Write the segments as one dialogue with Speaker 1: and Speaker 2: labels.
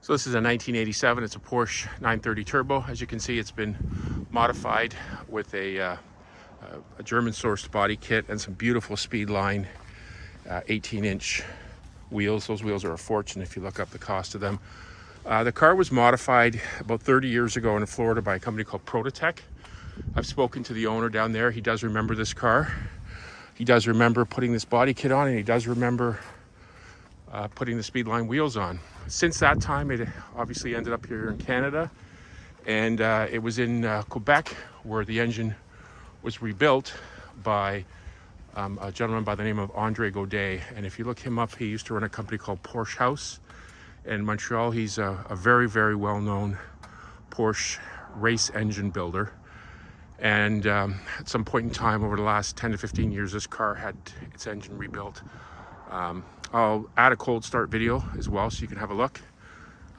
Speaker 1: So this is a 1987. It's a Porsche 930 Turbo. As you can see, it's been modified with a German-sourced body kit and some beautiful Speedline 18-inch wheels. Those wheels are a fortune if you look up the cost of them. The car was modified about 30 years ago in Florida by a company called Prototech. I've spoken to the owner down there. He does remember this car. He does remember putting this body kit on, and he does remember putting the Speedline wheels on. Since that time, it obviously ended up here in Canada, and it was in Quebec where the engine was rebuilt by a gentleman by the name of Andre Godet. And if you look him up, he used to run a company called Porsche House in Montreal. He's a very, very well-known Porsche race engine builder. And at some point in time over the last 10 to 15 years, this car had its engine rebuilt. I'll add a cold start video as well so you can have a look.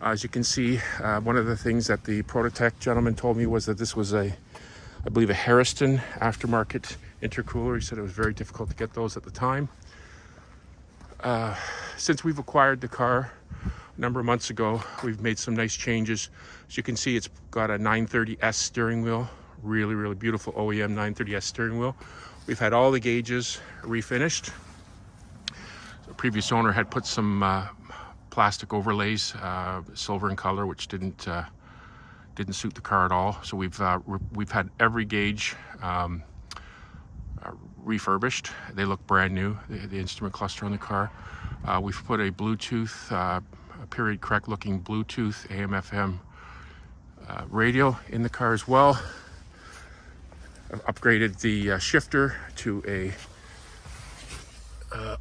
Speaker 1: As you can see, one of the things that the Prototech gentleman told me was that this was I believe a Harrison aftermarket intercooler. He said it was very difficult to get those at the time. Since we've acquired the car a number of months ago, we've made some nice changes. As you can see, it's got a 930S steering wheel. Really, really beautiful OEM 930S steering wheel. We've had all the gauges refinished. The previous owner had put some plastic overlays, silver in color, which didn't suit the car at all. So we've had every gauge refurbished. They look brand new. The instrument cluster on the car. We've put a Bluetooth, a period correct looking Bluetooth AM/FM radio in the car as well. I've upgraded the shifter to a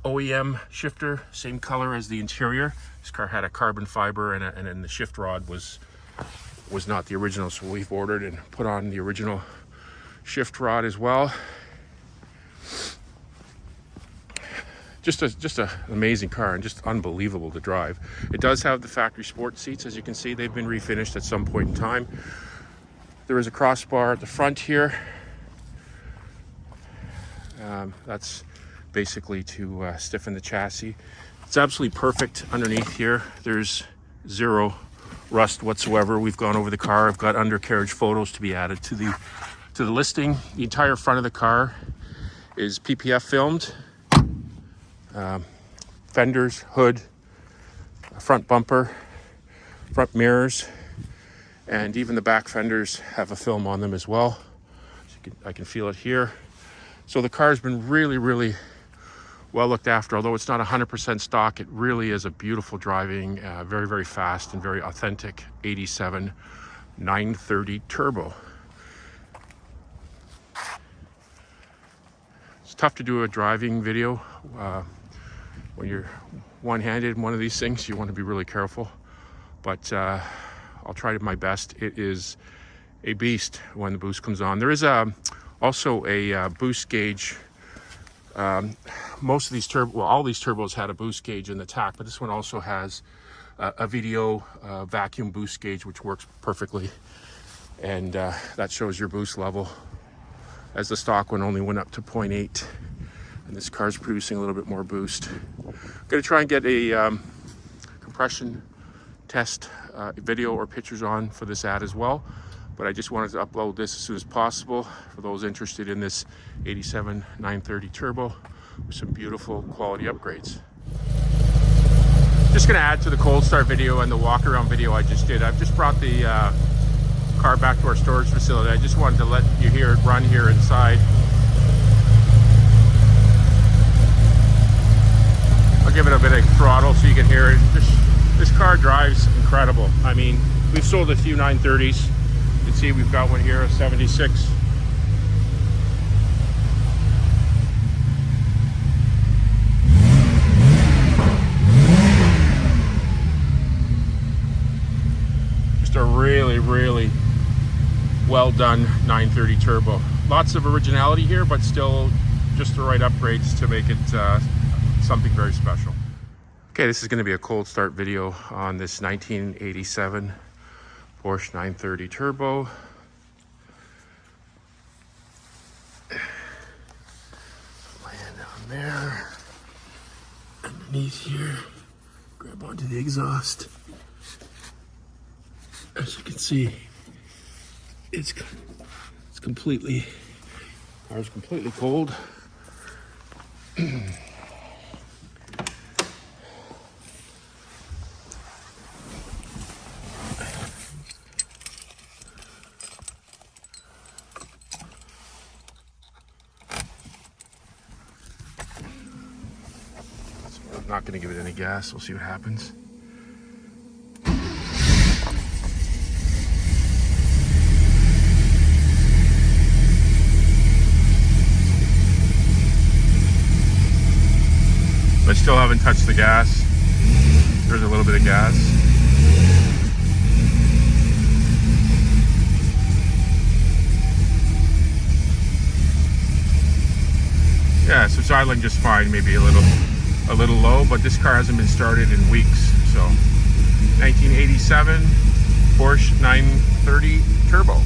Speaker 1: OEM shifter, same color as the interior. This car had a carbon fiber, and then the shift rod was not the original, so we've ordered and put on the original shift rod as well. Just an amazing car and just unbelievable to drive. It does have the factory sport seats. As you can see, they've been refinished at some point in time. There is a crossbar at the front here. That's basically to stiffen the chassis. It's absolutely perfect underneath here. There's zero rust whatsoever. We've gone over the car. I've got undercarriage photos to be added to the listing. The entire front of the car is PPF filmed. Fenders, hood, front bumper, front mirrors, and even the back fenders have a film on them as well. So I can feel it here. So the car's been really, really well looked after. Although it's not 100% stock, it really is a beautiful driving, very, very fast and very authentic 87 930 Turbo. It's tough to do a driving video when you're one-handed in one of these things. You want to be really careful, but I'll try my best. It is a beast when the boost comes on. There is also a boost gauge. Most of these all these turbos had a boost gauge in the TAC, but this one also has a video vacuum boost gauge, which works perfectly, and that shows your boost level, as the stock one only went up to 0.8, and this car's producing a little bit more boost. I'm going to try and get a compression test video or pictures on for this ad as well. But I just wanted to upload this as soon as possible for those interested in this 87 930 Turbo with some beautiful quality upgrades. Just going to add to the cold start video and the walk around video I just did. I've just brought the car back to our storage facility. I just wanted to let you hear it run here inside. I'll give it a bit of throttle so you can hear it. This car drives incredible. I mean, we've sold a few 930s. You can see we've got one here, a 76. Just a really, really well done 930 Turbo. Lots of originality here, but still just the right upgrades to make it something very special. Okay, this is going to be a cold start video on this 1987 Porsche 930 Turbo. Land down there, underneath here, grab onto the exhaust. As you can see, it's completely, car's completely cold. I'm not going to give it any gas. We'll see what happens. I still haven't touched the gas. There's a little bit of gas. Yeah, so it's idling just fine, maybe a little low, but this car hasn't been started in weeks. So 1987 Porsche 930 Turbo.